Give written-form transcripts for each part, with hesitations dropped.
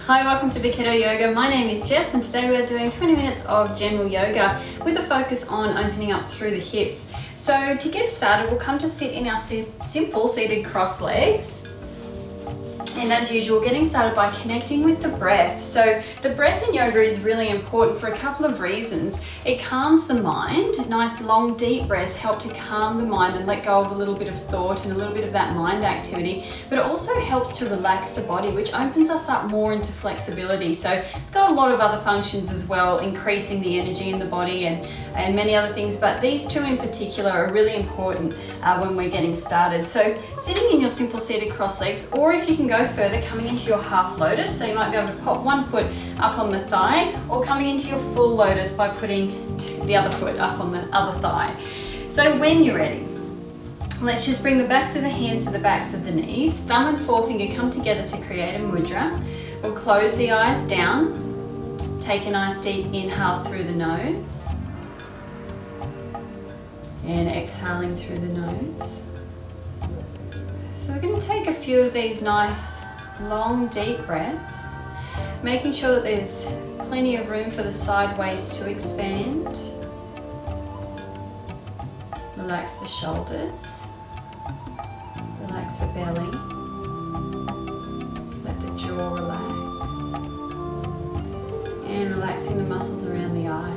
Hi, welcome to Keto Yoga. My name is Jess and today we're doing 20 minutes of general yoga with a focus on opening up through the hips. So to get started, we'll come to sit in our simple seated cross legs. And as usual, getting started by connecting with the breath. So the breath in yoga is really important for a couple of reasons. It calms the mind. Nice long deep breaths help to calm the mind and let go of a little bit of thought and a little bit of that mind activity. But it also helps to relax the body, which opens us up more into flexibility. So it's got a lot of other functions as well, increasing the energy in the body and many other things. But these two in particular are really important when we're getting started. So sitting in your simple seated cross legs, or if you can go further, coming into your half lotus, so you might be able to pop one foot up on the thigh, or coming into your full lotus by putting the other foot up on the other thigh. So when you're ready, let's just bring the backs of the hands to the backs of the knees. Thumb and forefinger come together to create a mudra. We'll close the eyes down, take a nice deep inhale through the nose, and exhaling through the nose. So we're going to take a few of these nice long deep breaths, making sure that there's plenty of room for the side waist to expand. Relax the shoulders, relax the belly, let the jaw relax, and relaxing the muscles around the eyes.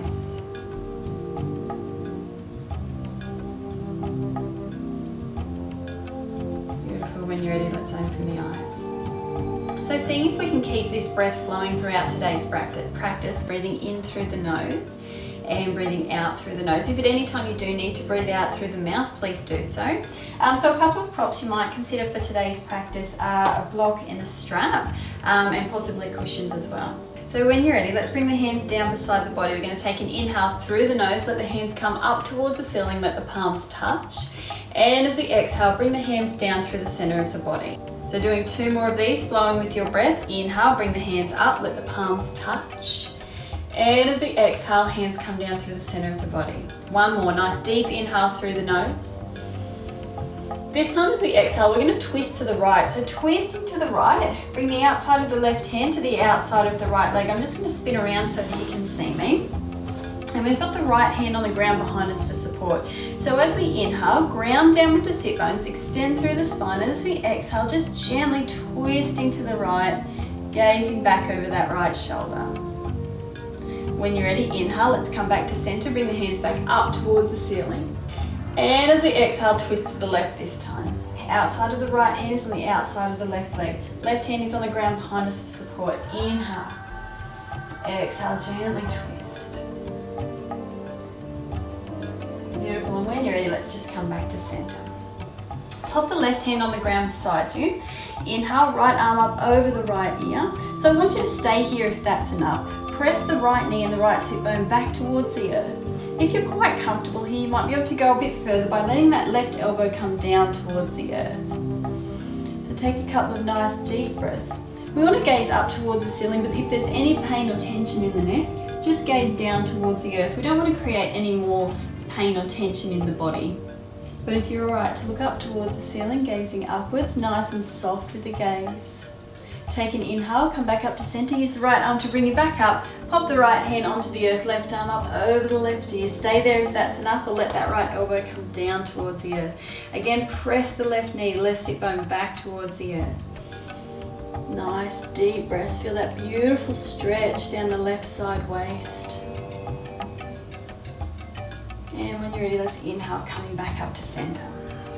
When you're ready, let's open the eyes. So seeing if we can keep this breath flowing throughout today's practice, breathing in through the nose and breathing out through the nose. If at any time you do need to breathe out through the mouth, please do so. So a couple of props you might consider for today's practice are a block and a strap, and possibly cushions as well. So when you're ready, let's bring the hands down beside the body. We're going to take an inhale through the nose, let the hands come up towards the ceiling, let the palms touch. And as we exhale, bring the hands down through the center of the body. So doing two more of these, flowing with your breath. Inhale, bring the hands up, let the palms touch. And as we exhale, hands come down through the center of the body. One more, nice deep inhale through the nose. This time as we exhale, we're going to twist to the right. So twisting to the right, bring the outside of the left hand to the outside of the right leg. I'm just going to spin around so that you can see me. And we've got the right hand on the ground behind us for support. So as we inhale, ground down with the sit bones, extend through the spine. And as we exhale, just gently twisting to the right, gazing back over that right shoulder. When you're ready, inhale, let's come back to center. Bring the hands back up towards the ceiling. And as we exhale, twist to the left this time. Outside of the right hand is on the outside of the left leg. Left hand is on the ground behind us for support. Inhale. Exhale, gently twist. Beautiful. And when you're ready, let's just come back to center. Pop the left hand on the ground beside you. Inhale, right arm up over the right ear. So I want you to stay here if that's enough. Press the right knee and the right sit bone back towards the earth. If you're quite comfortable here, you might be able to go a bit further by letting that left elbow come down towards the earth. So take a couple of nice deep breaths. We want to gaze up towards the ceiling, but if there's any pain or tension in the neck, just gaze down towards the earth. We don't want to create any more pain or tension in the body. But if you're alright to look up towards the ceiling, gazing upwards, nice and soft with the gaze. Take an inhale, come back up to center, use the right arm to bring you back up, pop the right hand onto the earth, left arm up over the left ear. Stay there if that's enough, or let that right elbow come down towards the earth. Again, press the left knee, left sit bone back towards the earth. Nice deep breaths, feel that beautiful stretch down the left side waist. And when you're ready, let's inhale, coming back up to center.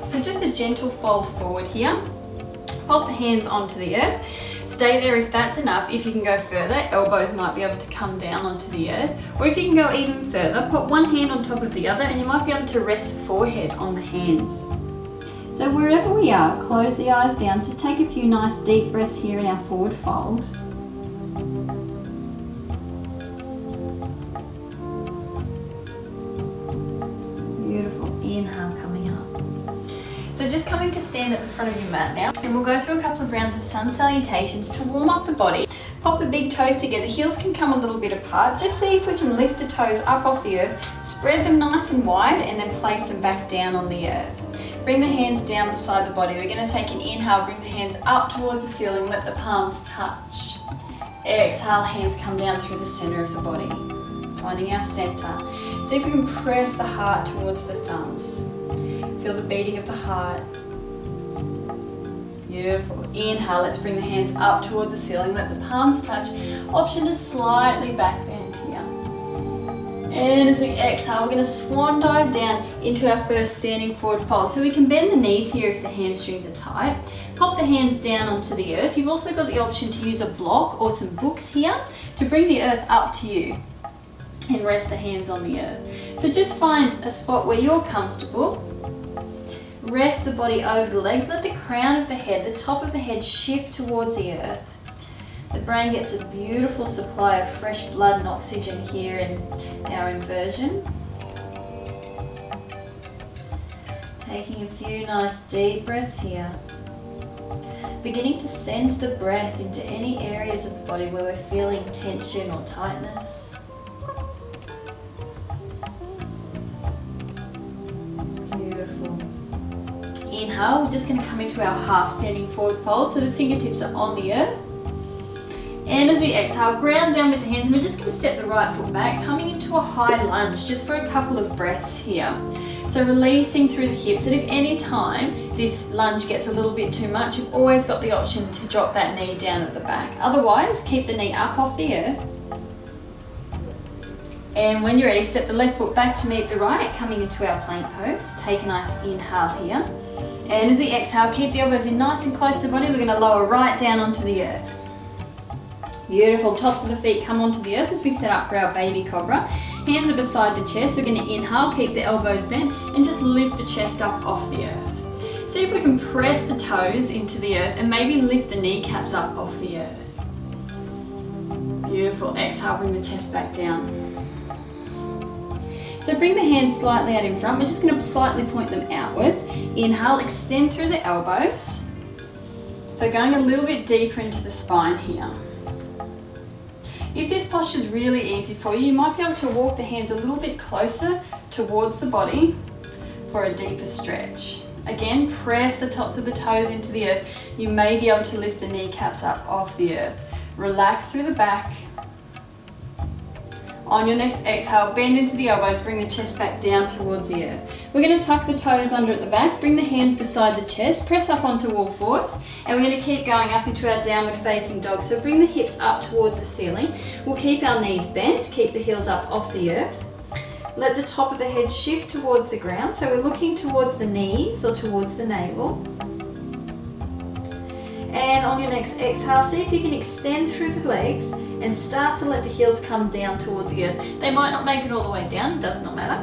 So just a gentle fold forward here. Pop the hands onto the earth. Stay there if that's enough. If you can go further, elbows might be able to come down onto the earth. Or if you can go even further, put one hand on top of the other and you might be able to rest the forehead on the hands. So wherever we are, close the eyes down. Just take a few nice deep breaths here in our forward fold. Beautiful. Inhale, coming up. So just coming to stand at the front of your mat now, and we'll go through a couple of rounds of sun salutations to warm up the body. Pop the big toes together, heels can come a little bit apart. Just see if we can lift the toes up off the earth, spread them nice and wide, and then place them back down on the earth. Bring the hands down beside the body. We're going to take an inhale, bring the hands up towards the ceiling, let the palms touch. Exhale, hands come down through the center of the body. Finding our center. See if we can press the heart towards the thumbs. Feel the beating of the heart. Beautiful. Inhale, let's bring the hands up towards the ceiling. Let the palms touch. Option to slightly back bend here. And as we exhale, we're going to swan dive down into our first standing forward fold. So we can bend the knees here if the hamstrings are tight. Pop the hands down onto the earth. You've also got the option to use a block or some books here to bring the earth up to you and rest the hands on the earth. So just find a spot where you're comfortable. Rest the body over the legs. Let the crown of the head, the top of the head, shift towards the earth. The brain gets a beautiful supply of fresh blood and oxygen here in our inversion. Taking a few nice deep breaths here. Beginning to send the breath into any areas of the body where we're feeling tension or tightness. Beautiful. Inhale, we're just going to come into our half standing forward fold so the fingertips are on the earth. And as we exhale, ground down with the hands, and we're just going to step the right foot back, coming into a high lunge just for a couple of breaths here. So releasing through the hips, and if any time this lunge gets a little bit too much, you've always got the option to drop that knee down at the back. Otherwise, keep the knee up off the earth. And when you're ready, step the left foot back to meet the right, coming into our plank pose. Take a nice inhale here. And as we exhale, keep the elbows in nice and close to the body. We're going to lower right down onto the earth. Beautiful. Tops of the feet come onto the earth as we set up for our baby cobra. Hands are beside the chest. We're going to inhale, keep the elbows bent, and just lift the chest up off the earth. See if we can press the toes into the earth and maybe lift the kneecaps up off the earth. Beautiful. Exhale, bring the chest back down. So bring the hands slightly out in front. We're just going to slightly point them outwards. Inhale, extend through the elbows. So going a little bit deeper into the spine here. If this posture is really easy for you, you might be able to walk the hands a little bit closer towards the body for a deeper stretch. Again, press the tops of the toes into the earth. You may be able to lift the kneecaps up off the earth. Relax through the back. On your next exhale, bend into the elbows, bring the chest back down towards the earth. We're going to tuck the toes under at the back, bring the hands beside the chest, press up onto all fours, and we're going to keep going up into our downward facing dog. So bring the hips up towards the ceiling. We'll keep our knees bent, keep the heels up off the earth. Let the top of the head shift towards the ground. So we're looking towards the knees or towards the navel. And on your next exhale, see if you can extend through the legs and start to let the heels come down towards the earth. They might not make it all the way down, it does not matter.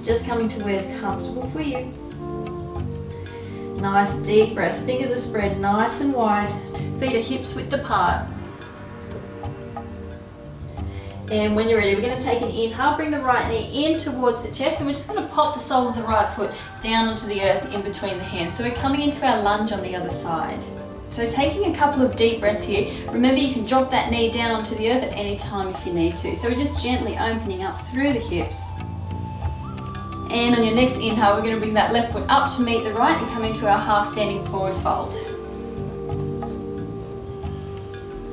Just coming to where's comfortable for you. Nice deep breaths, fingers are spread nice and wide. Feet are hips width apart. And when you're ready, we're going to take an inhale, bring the right knee in towards the chest, and we're just going to pop the sole of the right foot down onto the earth in between the hands. So we're coming into our lunge on the other side. So taking a couple of deep breaths here. Remember, you can drop that knee down onto the earth at any time if you need to. So we're just gently opening up through the hips. And on your next inhale, we're going to bring that left foot up to meet the right and come into our half standing forward fold.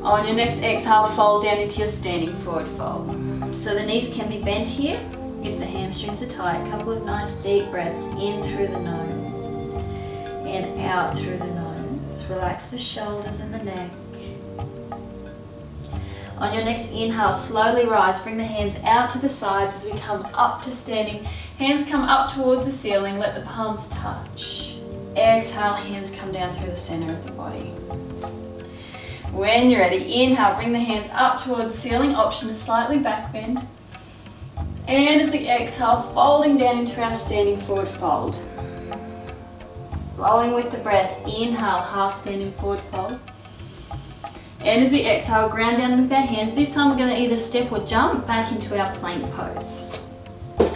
On your next exhale, fold down into your standing forward fold. So the knees can be bent here if the hamstrings are tight. A couple of nice deep breaths in through the nose and out through the nose. Relax the shoulders and the neck. On your next inhale, slowly rise. Bring the hands out to the sides as we come up to standing. Hands come up towards the ceiling. Let the palms touch. Exhale, hands come down through the center of the body. When you're ready, inhale, bring the hands up towards the ceiling, option to slightly back bend. And as we exhale, folding down into our standing forward fold. Flowing with the breath, inhale, half standing forward fold. And as we exhale, ground down with our hands. This time we're going to either step or jump back into our plank pose.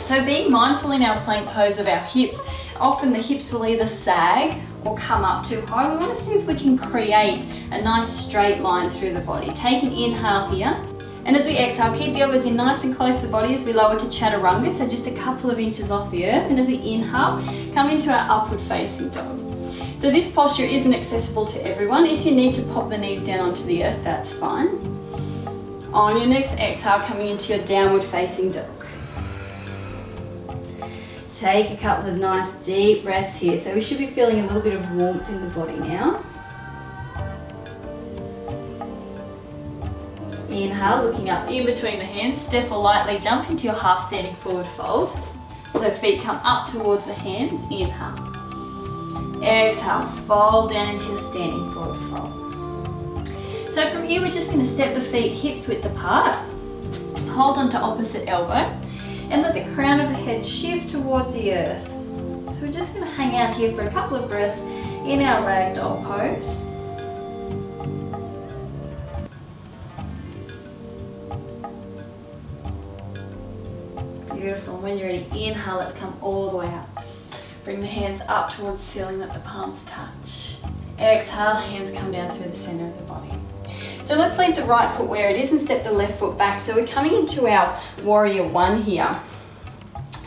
So being mindful in our plank pose of our hips, often the hips will either sag or come up too high. We want to see if we can create a nice straight line through the body. Take an inhale here. And as we exhale, keep the elbows in nice and close to the body as we lower to chaturanga, so just a couple of inches off the earth. And as we inhale, come into our upward facing dog. So this posture isn't accessible to everyone. If you need to pop the knees down onto the earth, that's fine. On your next exhale, coming into your downward facing dog. Take a couple of nice deep breaths here. So we should be feeling a little bit of warmth in the body now. Inhale, looking up in between the hands, step or lightly jump into your half standing forward fold. So feet come up towards the hands, inhale. Exhale, fold down into your standing forward fold. So from here we're just going to step the feet hips width apart, hold on to opposite elbow, and let the crown of the head shift towards the earth. So we're just going to hang out here for a couple of breaths in our ragdoll pose. Beautiful. When you're ready, inhale, let's come all the way up. Bring the hands up towards the ceiling, let the palms touch. Exhale, hands come down through the center of the body. So let's leave the right foot where it is and step the left foot back. So we're coming into our warrior one here.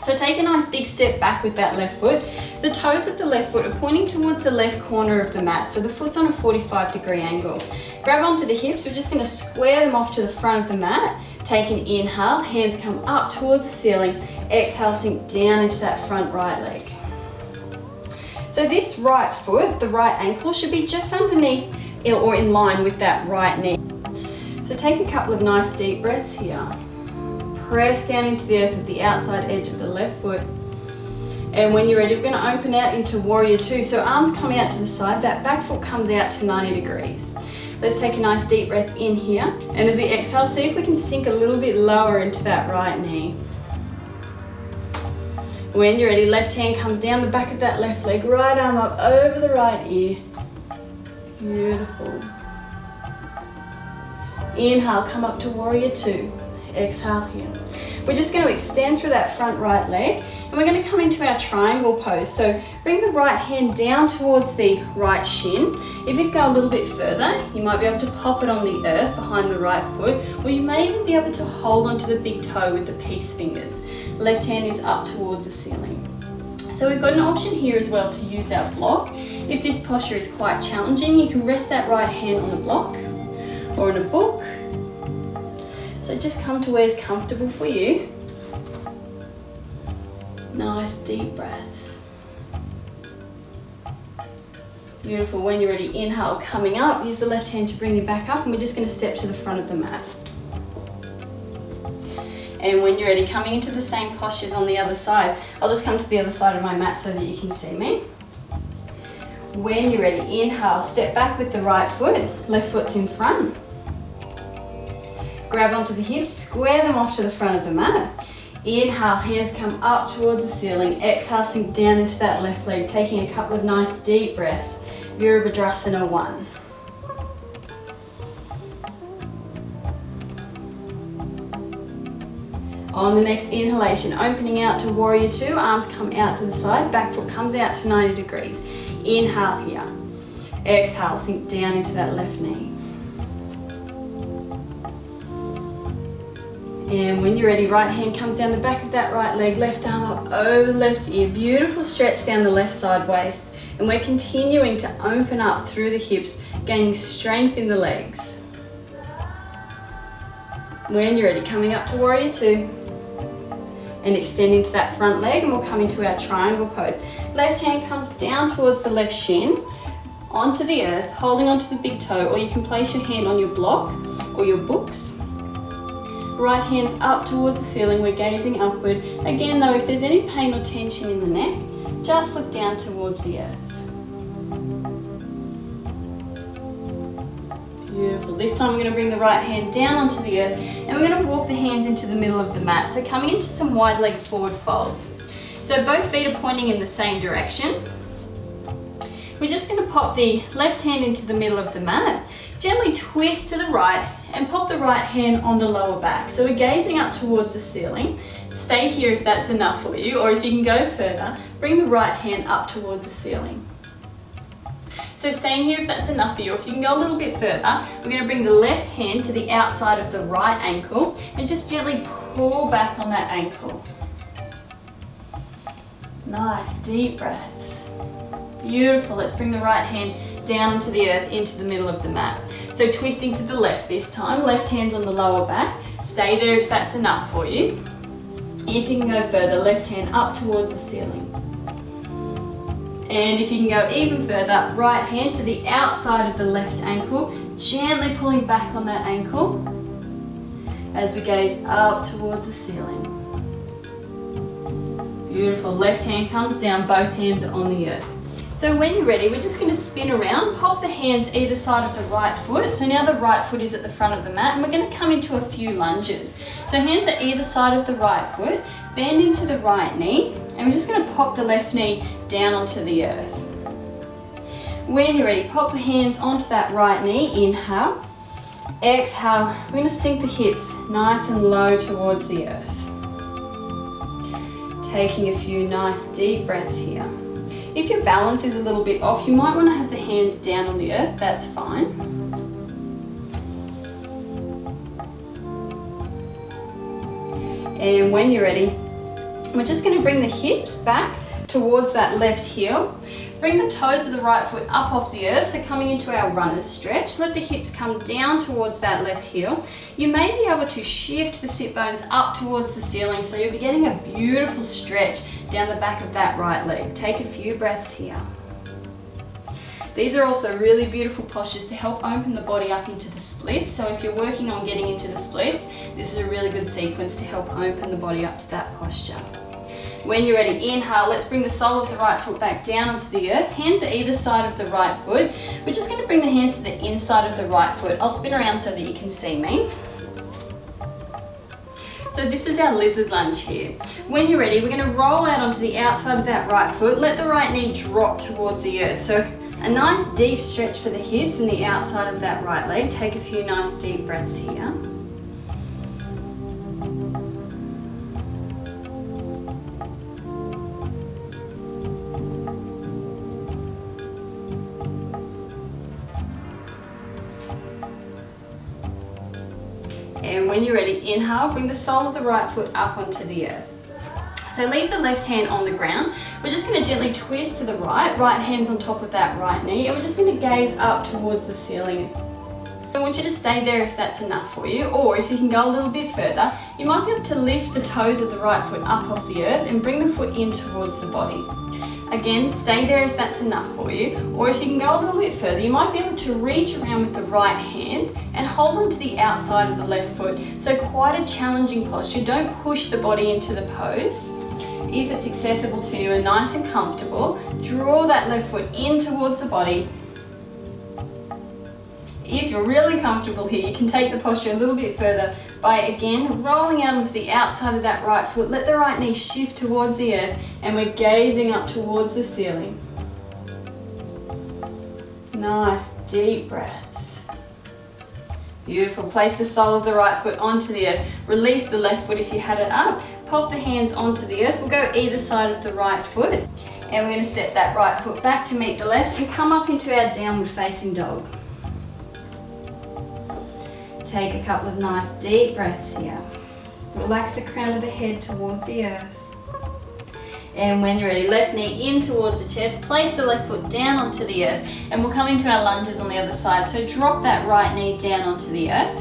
So take a nice big step back with that left foot. The toes of the left foot are pointing towards the left corner of the mat. So the foot's on a 45-degree angle. Grab onto the hips. We're just going to square them off to the front of the mat. Take an inhale, hands come up towards the ceiling. Exhale, sink down into that front right leg. So this right foot, the right ankle, should be just underneath or in line with that right knee. So take a couple of nice deep breaths here. Press down into the earth with the outside edge of the left foot. And when you're ready, we're going to open out into warrior two. So arms come out to the side, that back foot comes out to 90 degrees. Let's take a nice deep breath in here. And as we exhale, see if we can sink a little bit lower into that right knee. When you're ready, left hand comes down the back of that left leg, right arm up over the right ear. Beautiful. Inhale, come up to warrior two. Exhale here. We're just going to extend through that front right leg and we're going to come into our triangle pose. So bring the right hand down towards the right shin. If you go a little bit further, you might be able to pop it on the earth behind the right foot, or you may even be able to hold onto the big toe with the peace fingers. Left hand is up towards the ceiling. So we've got an option here as well to use our block. If this posture is quite challenging, you can rest that right hand on the block or in a book. So just come to where's comfortable for you. Nice deep breaths. Beautiful. When you're ready, inhale, coming up, use the left hand to bring you back up, and we're just going to step to the front of the mat. And when you're ready, coming into the same postures on the other side. I'll just come to the other side of my mat so that you can see me. When you're ready, inhale, step back with the right foot, left foot's in front. Grab onto the hips, square them off to the front of the mat. Inhale, hands come up towards the ceiling. Exhale, sink down into that left leg, taking a couple of nice deep breaths. Virabhadrasana 1. On the next inhalation, opening out to warrior two, arms come out to the side, back foot comes out to 90 degrees. Inhale here. Exhale, sink down into that left knee. And when you're ready, right hand comes down the back of that right leg, left arm up over the left ear. Beautiful stretch down the left side waist. And we're continuing to open up through the hips, gaining strength in the legs. When you're ready, coming up to warrior two. And extending to that front leg, and we'll come into our triangle pose. Left hand comes down towards the left shin, onto the earth, holding onto the big toe, or you can place your hand on your block or your books. Right hand's up towards the ceiling, we're gazing upward. Again though, if there's any pain or tension in the neck, just look down towards the earth. Beautiful. This time we're going to bring the right hand down onto the earth and we're going to walk the hands into the middle of the mat. So coming into some wide leg forward folds. So both feet are pointing in the same direction. We're just going to pop the left hand into the middle of the mat, gently twist to the right and pop the right hand on the lower back. So we're gazing up towards the ceiling. Stay here if that's enough for you, or if you can go further, bring the right hand up towards the ceiling. So staying here if that's enough for you. If you can go a little bit further, we're going to bring the left hand to the outside of the right ankle and just gently pull back on that ankle. Nice deep breaths. Beautiful. Let's bring the right hand down onto the earth, into the middle of the mat. So twisting to the left this time, left hand's on the lower back. Stay there if that's enough for you. If you can go further, left hand up towards the ceiling. And if you can go even further, right hand to the outside of the left ankle, gently pulling back on that ankle as we gaze up towards the ceiling. Beautiful. Left hand comes down, both hands are on the earth. So when you're ready, we're just going to spin around, pop the hands either side of the right foot. So now the right foot is at the front of the mat, and we're going to come into a few lunges. So hands are either side of the right foot, bend into the right knee, and we're just going to pop the left knee down onto the earth. When you're ready, pop the hands onto that right knee, inhale. Exhale, we're going to sink the hips nice and low towards the earth. Taking a few nice deep breaths here. If your balance is a little bit off, you might want to have the hands down on the earth, that's fine. And when you're ready, we're just going to bring the hips back towards that left heel. Bring the toes of the right foot up off the earth, so coming into our runner's stretch. Let the hips come down towards that left heel. You may be able to shift the sit bones up towards the ceiling, so you'll be getting a beautiful stretch down the back of that right leg. Take a few breaths here. These are also really beautiful postures to help open the body up into the splits. So if you're working on getting into the splits, this is a really good sequence to help open the body up to that posture. When you're ready, inhale, let's bring the sole of the right foot back down onto the earth. Hands are either side of the right foot. We're just going to bring the hands to the inside of the right foot. I'll spin around so that you can see me. So this is our lizard lunge here. When you're ready, we're going to roll out onto the outside of that right foot. Let the right knee drop towards the earth. So a nice deep stretch for the hips and the outside of that right leg. Take a few nice deep breaths here. And when you're ready, inhale, bring the sole of the right foot up onto the earth. So leave the left hand on the ground. We're just going to gently twist to the right hand's on top of that right knee, and we're just going to gaze up towards the ceiling. I want you to stay there if that's enough for you, or if you can go a little bit further, you might be able to lift the toes of the right foot up off the earth and bring the foot in towards the body. Again, stay there if that's enough for you, or if you can go a little bit further, you might be able to reach around with the right hand and hold on to the outside of the left foot. So quite a challenging posture. Don't push the body into the pose. If it's accessible to you and nice and comfortable, draw that left foot in towards the body. If you're really comfortable here, you can take the posture a little bit further by again rolling out onto the outside of that right foot. Let the right knee shift towards the earth, and we're gazing up towards the ceiling. Nice deep breaths. Beautiful. Place the sole of the right foot onto the earth. Release the left foot if you had it up. Pop the hands onto the earth. We'll go either side of the right foot, and we're going to step that right foot back to meet the left and come up into our downward facing dog. Take a couple of nice deep breaths here. Relax the crown of the head towards the earth. And when you're ready, left knee in towards the chest, place the left foot down onto the earth, and we'll come into our lunges on the other side. So drop that right knee down onto the earth.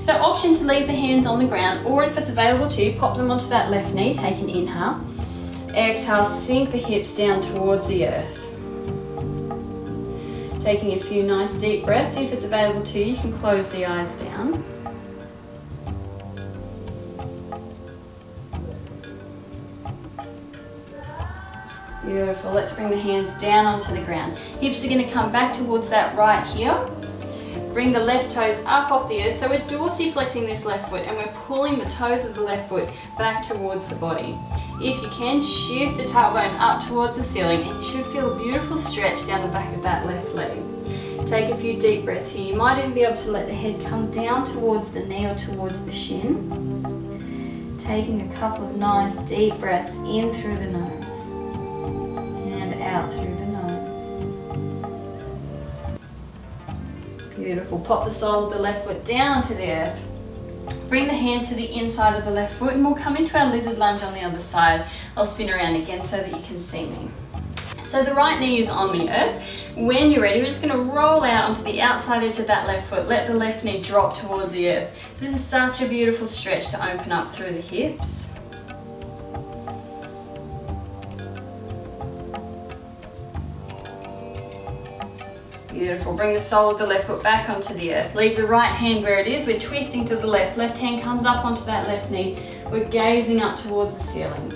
So option to leave the hands on the ground, or if it's available to you, pop them onto that left knee. Take an inhale. Exhale, sink the hips down towards the earth. Taking a few nice deep breaths. If it's available to you, you can close the eyes down. Beautiful. Let's bring the hands down onto the ground. Hips are going to come back towards that right heel. Bring the left toes up off the earth. So we're dorsiflexing this left foot, and we're pulling the toes of the left foot back towards the body. If you can, shift the tailbone up towards the ceiling, and you should feel a beautiful stretch down the back of that left leg. Take a few deep breaths here. You might even be able to let the head come down towards the knee or towards the shin. Taking a couple of nice deep breaths in through the nose and out through the nose. Beautiful. Pop the sole of the left foot down onto the earth. Bring the hands to the inside of the left foot, and we'll come into our lizard lunge on the other side. I'll spin around again so that you can see me. So the right knee is on the earth. When you're ready, we're just going to roll out onto the outside edge of that left foot. Let the left knee drop towards the earth. This is such a beautiful stretch to open up through the hips. Beautiful. Bring the sole of the left foot back onto the earth. Leave the right hand where it is. We're twisting to the left. Left hand comes up onto that left knee. We're gazing up towards the ceiling.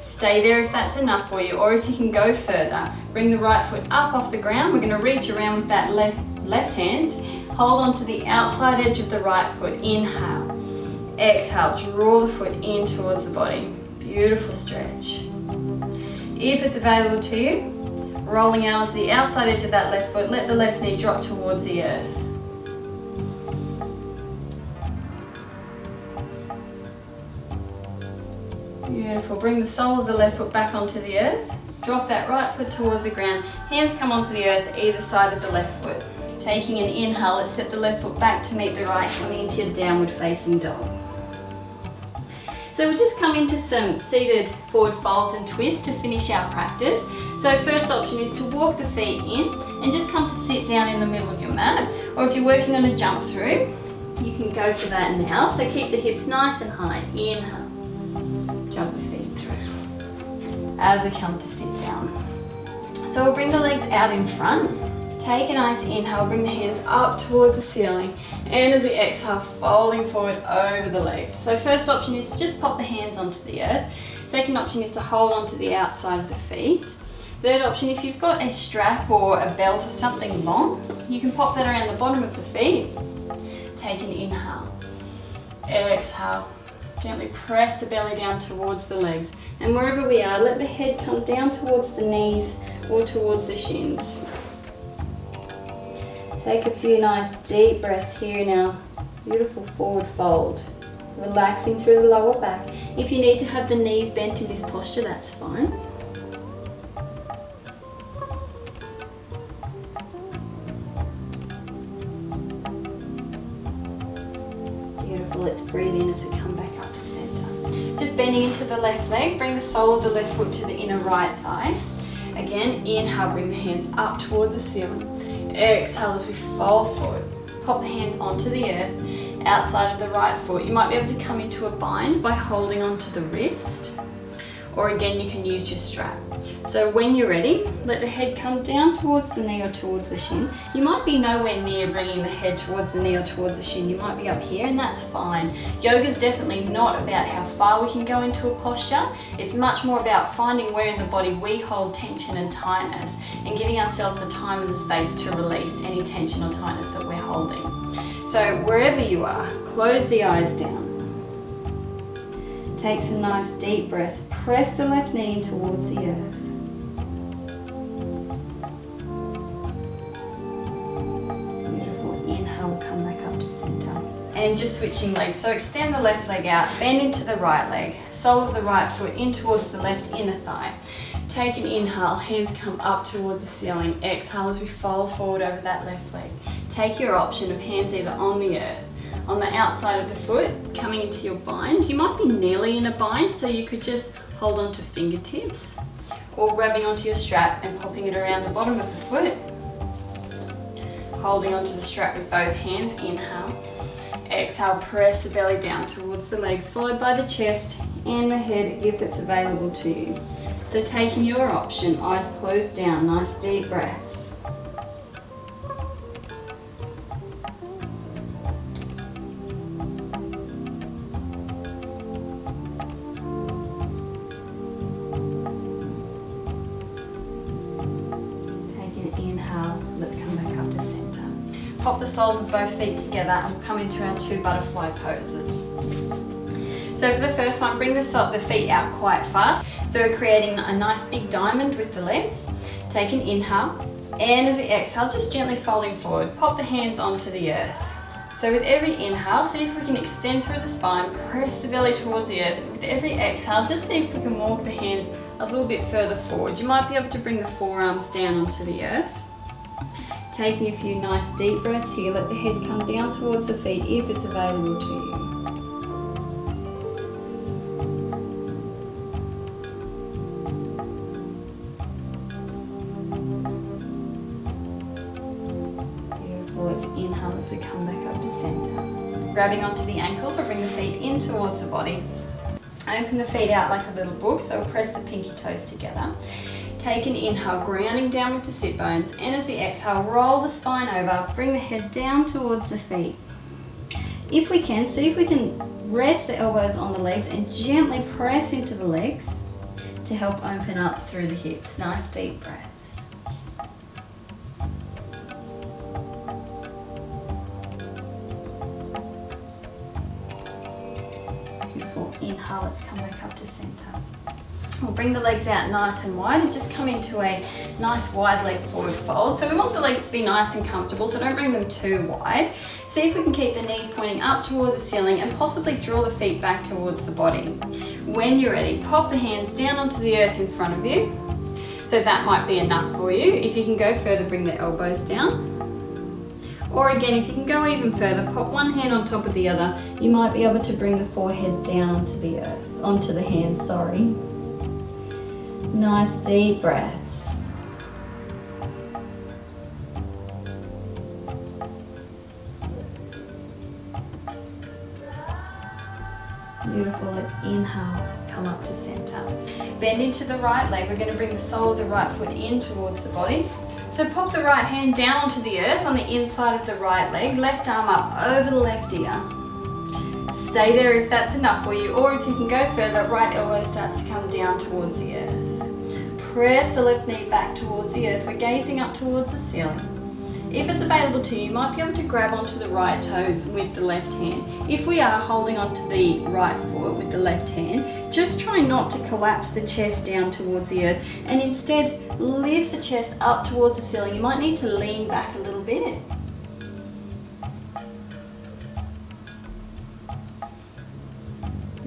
Stay there if that's enough for you, or if you can go further, bring the right foot up off the ground. We're going to reach around with that left hand. Hold on to the outside edge of the right foot. Inhale. Exhale. Draw the foot in towards the body. Beautiful stretch. If it's available to you, rolling out onto the outside edge of that left foot. Let the left knee drop towards the earth. Beautiful. Bring the sole of the left foot back onto the earth. Drop that right foot towards the ground. Hands come onto the earth either side of the left foot. Taking an inhale, let's step the left foot back to meet the right, coming into your downward facing dog. So we'll just come into some seated forward folds and twists to finish our practice. So first option is to walk the feet in and just come to sit down in the middle of your mat. Or if you're working on a jump through, you can go for that now. So keep the hips nice and high. Inhale. Jump the feet through as we come to sit down. So we'll bring the legs out in front. Take a nice inhale, bring the hands up towards the ceiling, and as we exhale, folding forward over the legs. So first option is to just pop the hands onto the earth. Second option is to hold onto the outside of the feet. Third option, if you've got a strap or a belt or something long, you can pop that around the bottom of the feet. Take an inhale, exhale. Gently press the belly down towards the legs. And wherever we are, let the head come down towards the knees or towards the shins. Take a few nice deep breaths here in our beautiful forward fold. Relaxing through the lower back. If you need to have the knees bent in this posture, that's fine. Let's breathe in as we come back up to center. Just bending into the left leg, bring the sole of the left foot to the inner right thigh. Again, inhale, bring the hands up towards the ceiling. Exhale as we fold forward. Pop the hands onto the earth, outside of the right foot. You might be able to come into a bind by holding onto the wrist, or again, you can use your strap. So when you're ready, let the head come down towards the knee or towards the shin. You might be nowhere near bringing the head towards the knee or towards the shin. You might be up here, and that's fine. Yoga is definitely not about how far we can go into a posture. It's much more about finding where in the body we hold tension and tightness, and giving ourselves the time and the space to release any tension or tightness that we're holding. So wherever you are, close the eyes down. Take some nice deep breaths. Press the left knee in towards the earth. Beautiful. Inhale, come back up to center. And just switching legs. So extend the left leg out, bend into the right leg. Sole of the right foot in towards the left inner thigh. Take an inhale, hands come up towards the ceiling. Exhale as we fold forward over that left leg. Take your option of hands either on the earth, on the outside of the foot, coming into your bind. You might be nearly in a bind, so you could just hold on to fingertips, or grabbing onto your strap and popping it around the bottom of the foot. Holding onto the strap with both hands, inhale. Exhale, press the belly down towards the legs, followed by the chest and the head if it's available to you. So taking your option, eyes closed down, nice deep breaths. Pop the soles of both feet together and we'll come into our two butterfly poses. So for the first one, bring the feet out quite fast. So we're creating a nice big diamond with the legs. Take an inhale, and as we exhale, just gently folding forward. Pop the hands onto the earth. So with every inhale, see if we can extend through the spine, press the belly towards the earth. With every exhale, just see if we can walk the hands a little bit further forward. You might be able to bring the forearms down onto the earth. Taking a few nice deep breaths here, let the head come down towards the feet if it's available to you. Grabbing onto the ankles, we'll bring the feet in towards the body. Open the feet out like a little book, so we'll press the pinky toes together. Take an inhale, grounding down with the sit bones, and as we exhale, roll the spine over, bring the head down towards the feet. If we can, see if we can rest the elbows on the legs and gently press into the legs to help open up through the hips. Nice deep breaths. Beautiful. Inhale, let's come back up to center. We'll bring the legs out nice and wide and just come into a nice wide leg forward fold. So we want the legs to be nice and comfortable, so don't bring them too wide. See if we can keep the knees pointing up towards the ceiling and possibly draw the feet back towards the body. When you're ready, pop the hands down onto the earth in front of you. So that might be enough for you. If you can go further, bring the elbows down. Or again, if you can go even further, pop one hand on top of the other. You might be able to bring the forehead down onto the earth, onto the hands, sorry. Nice deep breaths. Beautiful, let's inhale, come up to center. Bend into the right leg, we're going to bring the sole of the right foot in towards the body. So pop the right hand down onto the earth on the inside of the right leg, left arm up over the left ear. Stay there if that's enough for you, or if you can go further, right elbow starts to come down towards the earth. Press the left knee back towards the earth. We're gazing up towards the ceiling. If it's available to you, you might be able to grab onto the right toes with the left hand. If we are holding onto the right foot with the left hand, just try not to collapse the chest down towards the earth and instead lift the chest up towards the ceiling. You might need to lean back a little bit.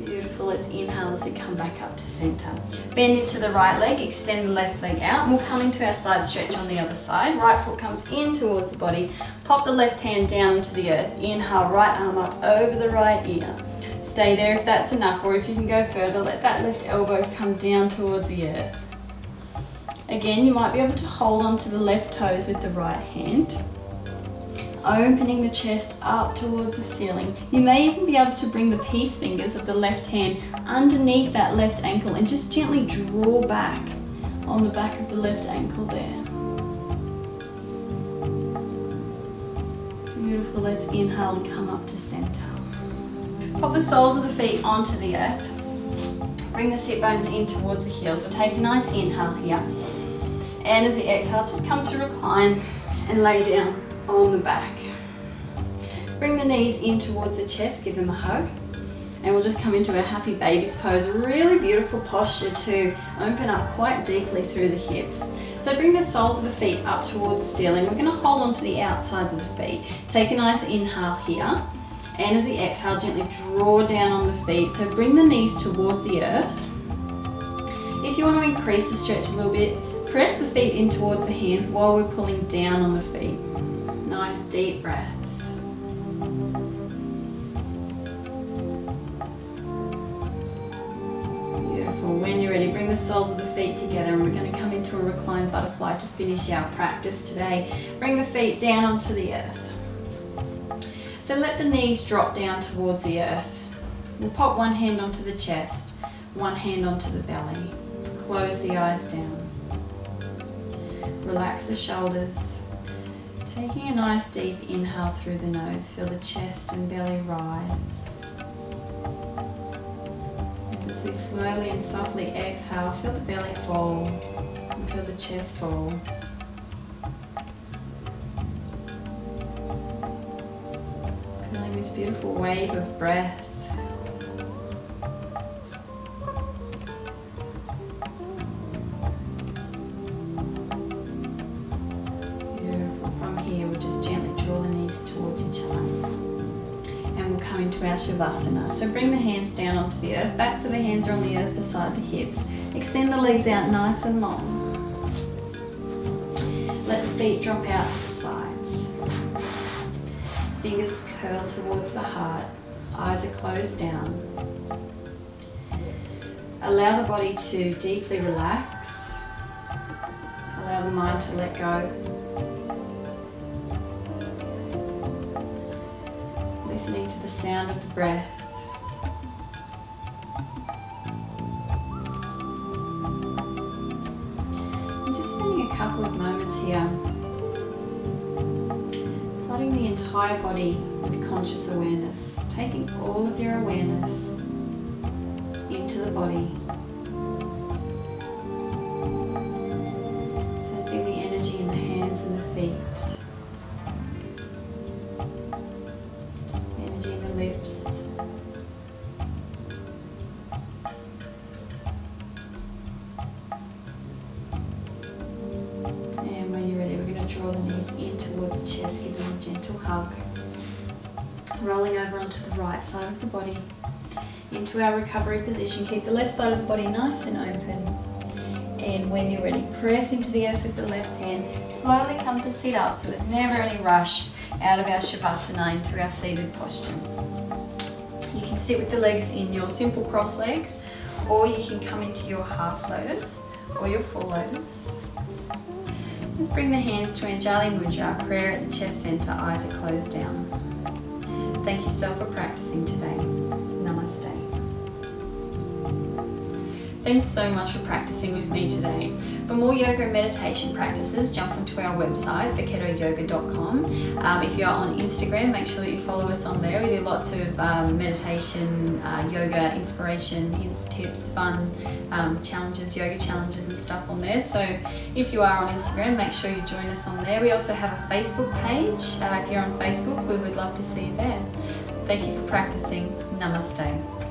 Beautiful, let's inhale as we come back up to center. Bend into the right leg, extend the left leg out, and we'll come into our side stretch on the other side. Right foot comes in towards the body, pop the left hand down into the earth. Inhale, right arm up over the right ear. Stay there if that's enough, or if you can go further, let that left elbow come down towards the earth. Again, you might be able to hold on to the left toes with the right hand. Opening the chest up towards the ceiling. You may even be able to bring the peace fingers of the left hand underneath that left ankle and just gently draw back on the back of the left ankle there. Beautiful, let's inhale and come up to center. Pop the soles of the feet onto the earth. Bring the sit bones in towards the heels. We'll take a nice inhale here. And as we exhale, just come to recline and lay down on the back. Bring the knees in towards the chest, give them a hug, and we'll just come into a happy baby's pose. A really beautiful posture to open up quite deeply through the hips. So bring the soles of the feet up towards the ceiling. We're going to hold on to the outsides of the feet. Take a nice inhale here, and as we exhale, gently draw down on the feet. So bring the knees towards the earth. If you want to increase the stretch a little bit, press the feet in towards the hands while we're pulling down on the feet. Nice deep breaths. Beautiful. When you're ready, bring the soles of the feet together and we're going to come into a reclined butterfly to finish our practice today. Bring the feet down onto the earth. So let the knees drop down towards the earth. We'll pop one hand onto the chest, one hand onto the belly. Close the eyes down. Relax the shoulders. Taking a nice deep inhale through the nose, feel the chest and belly rise. And as we slowly and softly exhale, feel the belly fall and feel the chest fall. Feeling this beautiful wave of breath. Into our Shavasana. So bring the hands down onto the earth, backs of the hands are on the earth beside the hips. Extend the legs out nice and long. Let the feet drop out to the sides. Fingers curl towards the heart. Eyes are closed down. Allow the body to deeply relax. Allow the mind to let go. Listening to the sound of the breath. And just spending a couple of moments here, flooding the entire body with conscious awareness, taking all of your awareness into the body. Sensing the energy in the hands and the feet. Energy in the lips. And when you're ready, we're going to draw the knees in towards the chest, give them a gentle hug. Rolling over onto the right side of the body. Into our recovery position. Keep the left side of the body nice and open. And when you're ready, press into the earth with the left hand. Slowly come to sit up, so there's never any rush out of our Shavasana into our seated posture. You can sit with the legs in your simple cross legs, or you can come into your half lotus or your full lotus. Just bring the hands to Anjali Mudra, prayer at the chest center, eyes are closed down. Thank you so for practicing today. Namaste. Thanks so much for practicing with me today. For more yoga and meditation practices, jump onto our website, vaketoyoga.com. If you're on Instagram, make sure that you follow us on there. We do lots of meditation, yoga, inspiration, hints, tips, fun challenges, yoga challenges and stuff on there. So if you are on Instagram, make sure you join us on there. We also have a Facebook page. If you're on Facebook, we would love to see you there. Thank you for practicing. Namaste.